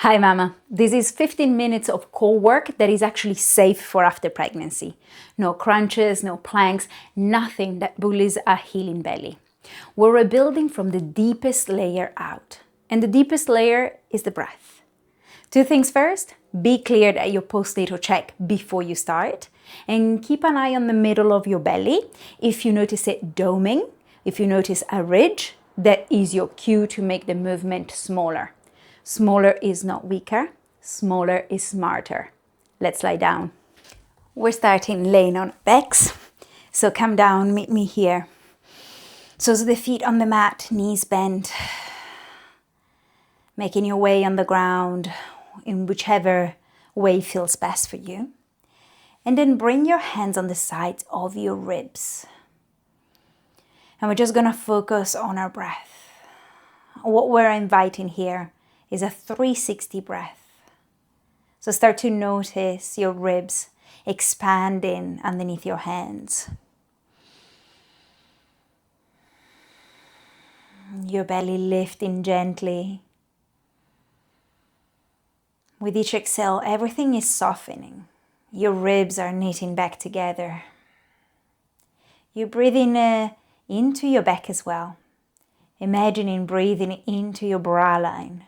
Hi mama, this is 15 minutes of core work that is actually safe for after pregnancy. No crunches, no planks, nothing that bullies a healing belly. We're rebuilding from the deepest layer out. And the deepest layer is the breath. Two things first, be cleared at your postnatal check before you start. And keep an eye on the middle of your belly. If you notice it doming, if you notice a ridge, that is your cue to make the movement smaller. Smaller is not weaker, smaller is smarter. Let's lie down. We're starting laying on backs. So come down, meet me here. So the feet on the mat, knees bent. Making your way on the ground in whichever way feels best for you. And then bring your hands on the sides of your ribs. And we're just gonna focus on our breath. What we're inviting here is a 360 breath. So start to notice your ribs expanding underneath your hands. Your belly lifting gently. With each exhale, everything is softening. Your ribs are knitting back together. You're breathing into your back as well. Imagining breathing into your bra line.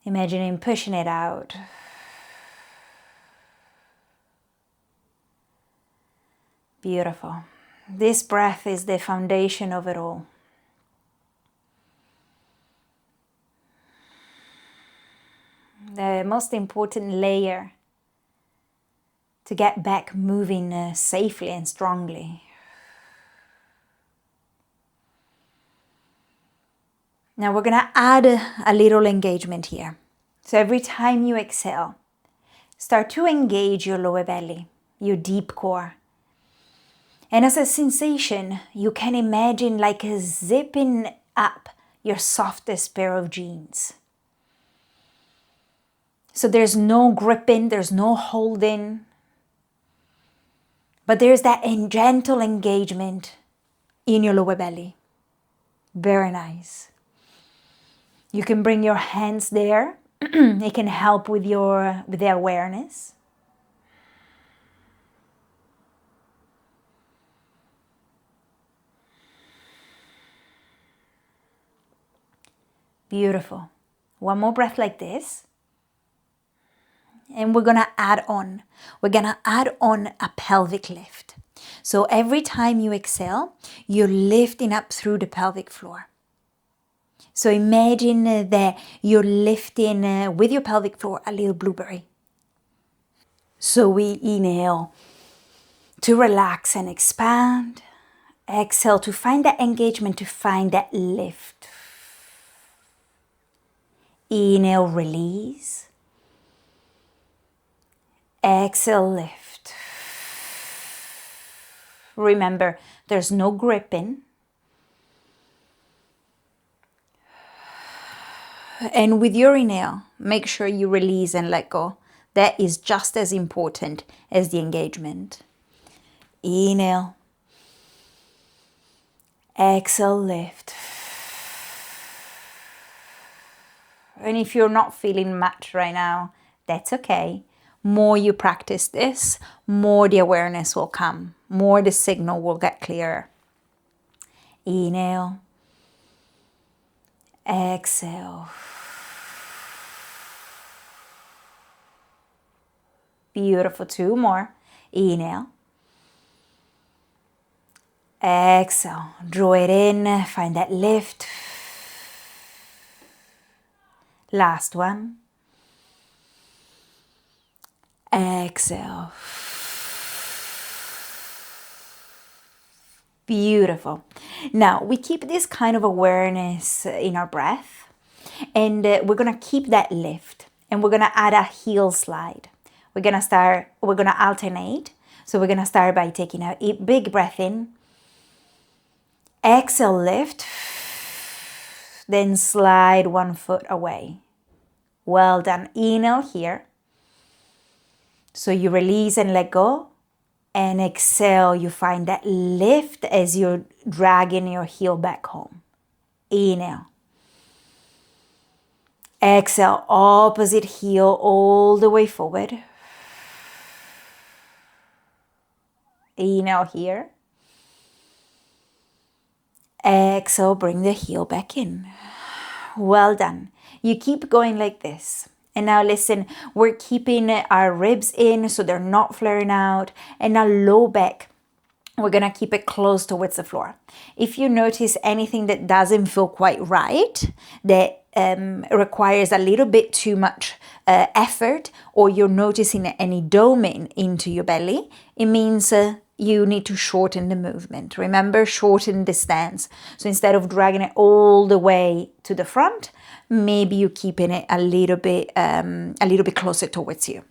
Imagining pushing it out. Beautiful. This breath is the foundation of it all. The most important layer to get back moving safely and strongly. Now we're going to add a little engagement here. So every time you exhale, start to engage your lower belly, your deep core. And as a sensation, you can imagine like a zipping up your softest pair of jeans. So there's no gripping, there's no holding, but there's that gentle engagement in your lower belly. Very nice. You can bring your hands there. It can help with the awareness. Beautiful. One more breath like this. And we're going to add on. We're going to add on a pelvic lift. So every time you exhale, you're lifting up through the pelvic floor. So imagine that you're lifting with your pelvic floor a little blueberry. So we inhale to relax and expand. Exhale to find that engagement, to find that lift. Inhale, release. Exhale, lift. Remember, there's no gripping. And with your inhale, make sure you release and let go. That is just as important as the engagement. Inhale. Exhale, lift. And if you're not feeling much right now, that's okay. More you practice this, more the awareness will come. More the signal will get clearer. Inhale. Exhale. Beautiful. Two more. Inhale. Exhale. Draw it in. Find that lift. Last one. Exhale. Beautiful. Now we keep this kind of awareness in our breath, and we're gonna keep that lift, and we're gonna add a heel slide. We're gonna alternate. So we're gonna start by taking a big breath in. Exhale, lift. Then slide one foot away. Well done. Inhale here. So you release and let go. And exhale, you find that lift as you're dragging your heel back home. Inhale. Exhale, opposite heel all the way forward. Inhale here. Exhale, bring the heel back in. Well done. You keep going like this. And now listen, we're keeping our ribs in so they're not flaring out. And now low back, we're going to keep it close towards the floor. If you notice anything that doesn't feel quite right, that requires a little bit too much effort, or you're noticing any doming into your belly, it means you need to shorten the movement. Remember, shorten the stance. So instead of dragging it all the way to the front, maybe you're keeping it a little bit closer towards you.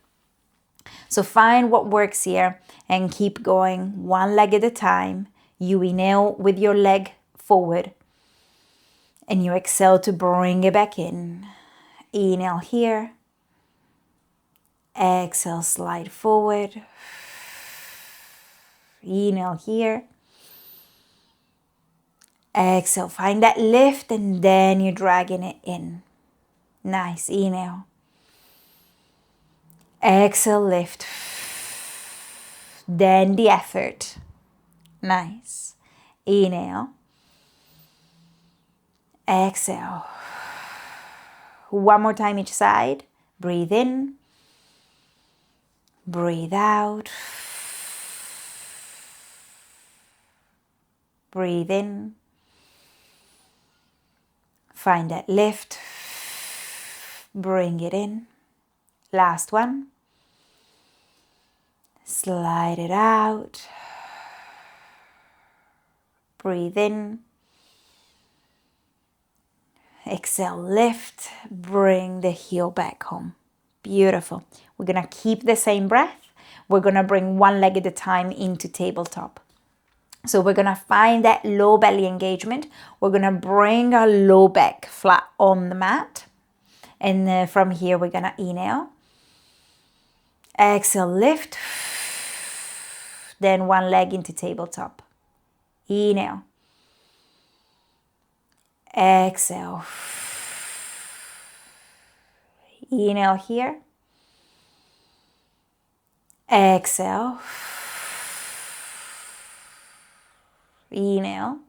So find what works here and keep going one leg at a time. You inhale with your leg forward and you exhale to bring it back in. Inhale here. Exhale, slide forward. Inhale here. Exhale, find that lift and then you're dragging it in. Nice, inhale. Exhale, lift. Then the effort. Nice. Inhale. Exhale. One more time each side. Breathe in. Breathe out. Breathe in. Find that lift. Bring it in. Last one. Slide it out. Breathe in. Exhale, lift. Bring the heel back home. Beautiful. We're going to keep the same breath. We're going to bring one leg at a time into tabletop. So we're going to find that low belly engagement. We're going to bring our low back flat on the mat. And from here, we're going to inhale. Exhale, lift. Then one leg into tabletop. Inhale. Exhale. Inhale here. Exhale. Inhale.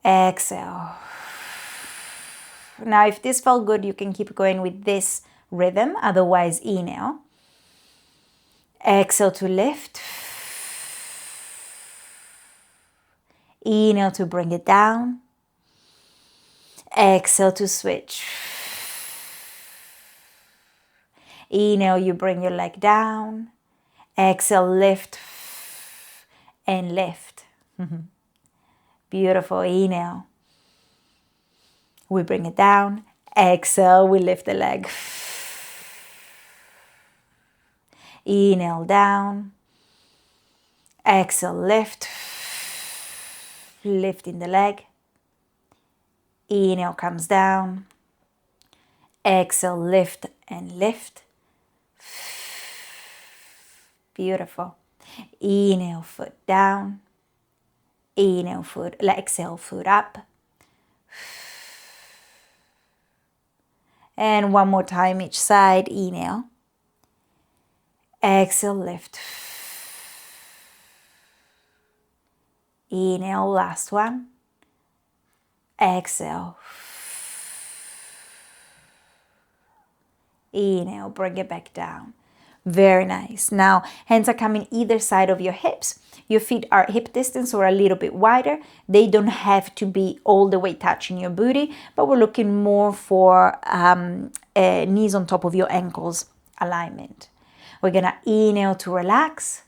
Exhale. Now, if this felt good, you can keep going with this rhythm. Otherwise, inhale. Exhale to lift. Inhale to bring it down. Exhale to switch. Inhale, you bring your leg down. Exhale, lift and lift. Beautiful. Inhale. We bring it down. Exhale, we lift the leg. Inhale, down. Exhale, lift. Lifting the leg. Inhale comes down. Exhale, lift and lift. Beautiful. Inhale, foot down. Inhale, foot, exhale, foot up. And one more time each side. Inhale. Exhale, lift. Inhale, last one. Exhale. Inhale, bring it back down. Very nice. Now, hands are coming either side of your hips. Your feet are hip distance or a little bit wider. They don't have to be all the way touching your booty, but we're looking more for knees on top of your ankles alignment. We're going to inhale to relax.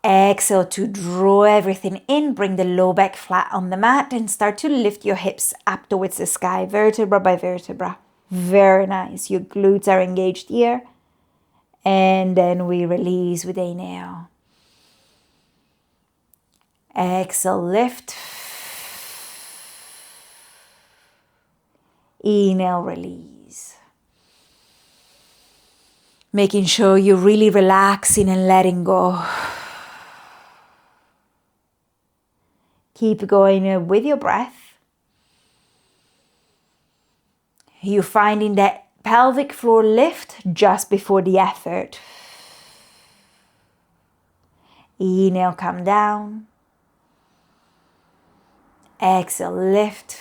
Exhale to draw everything in. Bring the low back flat on the mat and start to lift your hips up towards the sky, vertebra by vertebra. Very nice. Your glutes are engaged here. And then we release with inhale. Exhale, lift. Inhale, release. Making sure you're really relaxing and letting go. Keep going with your breath. You're finding that pelvic floor lift just before the effort. Inhale, come down. Exhale, lift.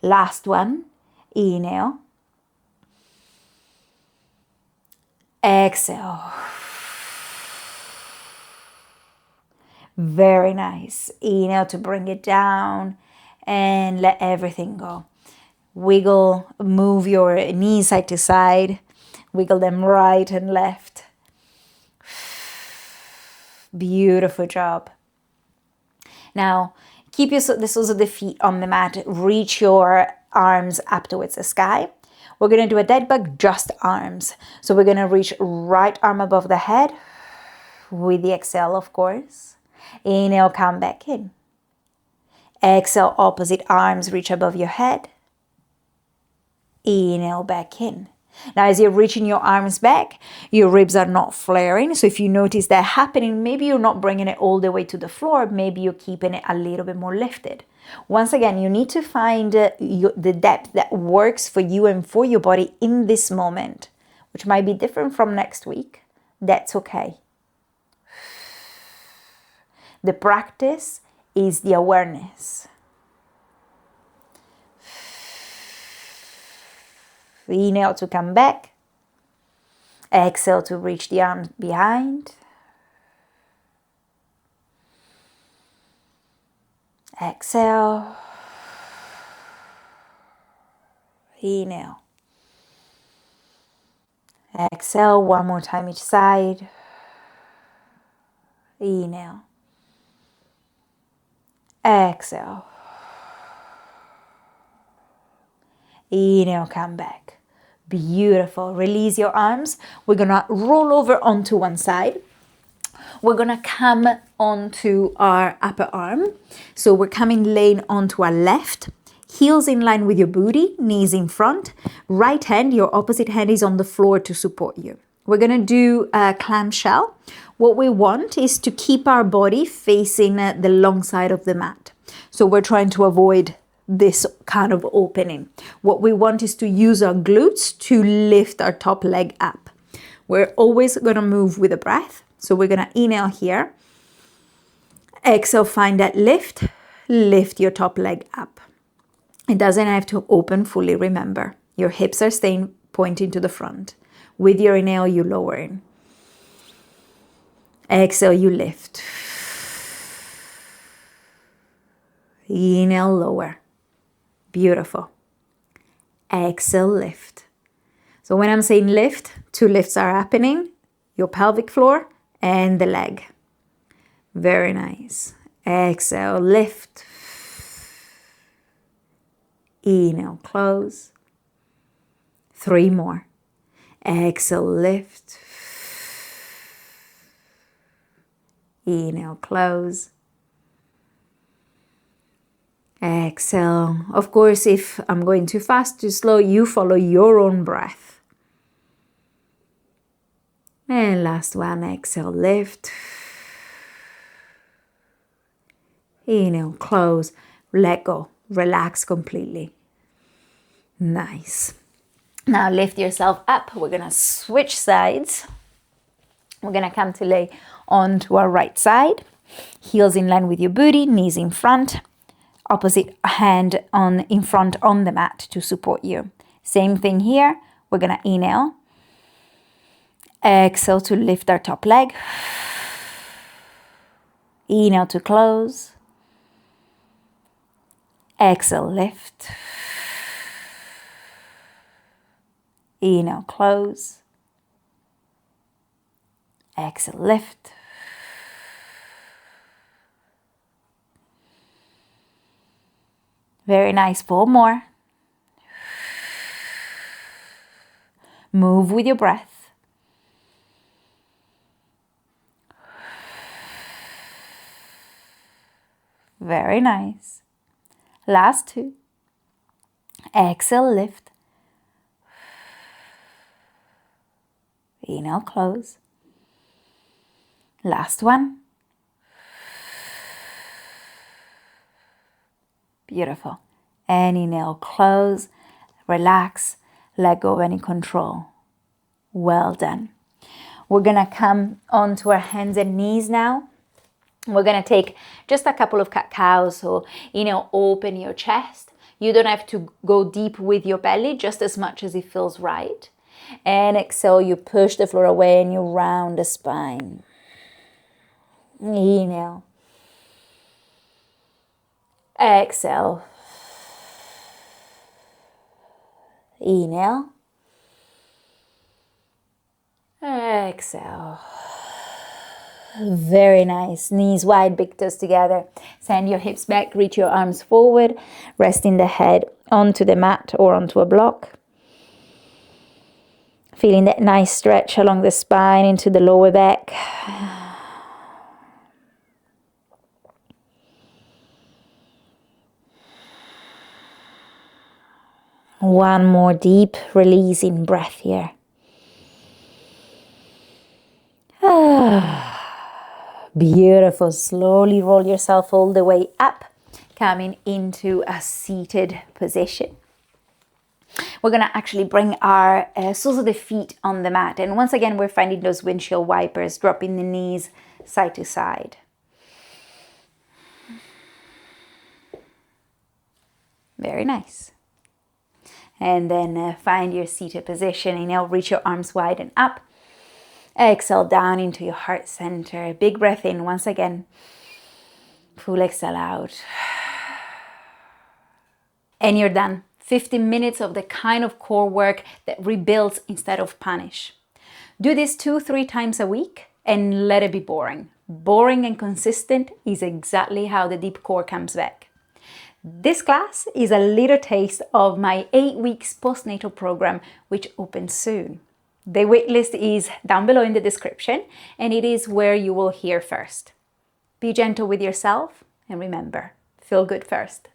Last one. Inhale. Exhale. Very nice. Inhale to bring it down and let everything go. Wiggle, move your knees side to side. Wiggle them right and left. Beautiful job. Now, keep the soles of the feet on the mat. Reach your arms up towards the sky. We're going to do a dead bug, just arms. So we're going to reach right arm above the head with the exhale, of course. Inhale, come back in. Exhale, opposite arms reach above your head. Inhale, back in. Now, as you're reaching your arms back, your ribs are not flaring. So if you notice that happening, maybe you're not bringing it all the way to the floor. Maybe you're keeping it a little bit more lifted. Once again, you need to find the depth that works for you and for your body in this moment, which might be different from next week. That's okay. The practice is the awareness. Inhale to come back. Exhale to reach the arms behind. Exhale. Inhale. Exhale, one more time each side. Inhale. Exhale. Inhale, come back. Beautiful. Release your arms. We're going to roll over onto one side. We're going to come onto our upper arm. So we're coming laying onto our left. Heels in line with your booty, knees in front. Right hand, your opposite hand is on the floor to support you. We're going to do a clamshell. What we want is to keep our body facing the long side of the mat. So we're trying to avoid this kind of opening. What we want is to use our glutes to lift our top leg up. We're always going to move with the breath. So we're going to inhale here. Exhale, find that lift. Lift your top leg up. It doesn't have to open fully, remember. Your hips are staying pointing to the front. With your inhale, you lower in. Exhale, you lift. Inhale, lower. Beautiful. Exhale, lift. So when I'm saying lift, two lifts are happening. Your pelvic floor and the leg. Very nice. Exhale, lift. Inhale, close. 3 more. Exhale, lift. Inhale, close. Exhale. Of course, if I'm going too fast, too slow, you follow your own breath. And last one, exhale, lift. Inhale, close, let go, relax completely. Nice. Now lift yourself up. We're going to switch sides. We're going to come to lay onto our right side. Heels in line with your booty, knees in front. Opposite hand in front on the mat to support you. Same thing here. We're going to inhale. Exhale to lift our top leg. Inhale to close. Exhale, lift. Inhale, close. Exhale, lift. Very nice. 4 more. Move with your breath. Very nice. Last 2. Exhale, lift. Inhale, close. Last one. Beautiful. And inhale, close, relax, let go of any control. Well done. We're gonna come onto our hands and knees now. We're gonna take just a couple of cat-cows, so open your chest. You don't have to go deep with your belly, just as much as it feels right. And exhale, you push the floor away and you round the spine. Inhale. Exhale. Inhale. Exhale. Very nice. Knees wide, big toes together. Send your hips back, reach your arms forward, resting the head onto the mat or onto a block. Feeling that nice stretch along the spine into the lower back. One more deep releasing breath here. Beautiful. Slowly roll yourself all the way up, coming into a seated position. We're going to actually bring our soles of the feet on the mat. And once again, we're finding those windshield wipers, dropping the knees side to side. Very nice. And then find your seated position. Inhale, reach your arms wide and up. Exhale down into your heart center. Big breath in once again. Full exhale out. And you're done. 15 minutes of the kind of core work that rebuilds instead of punish. Do this 2-3 times a week and let it be boring. Boring and consistent is exactly how the deep core comes back. This class is a little taste of my 8 weeks postnatal program, which opens soon. The waitlist is down below in the description, and it is where you will hear first. Be gentle with yourself, and remember, feel good first.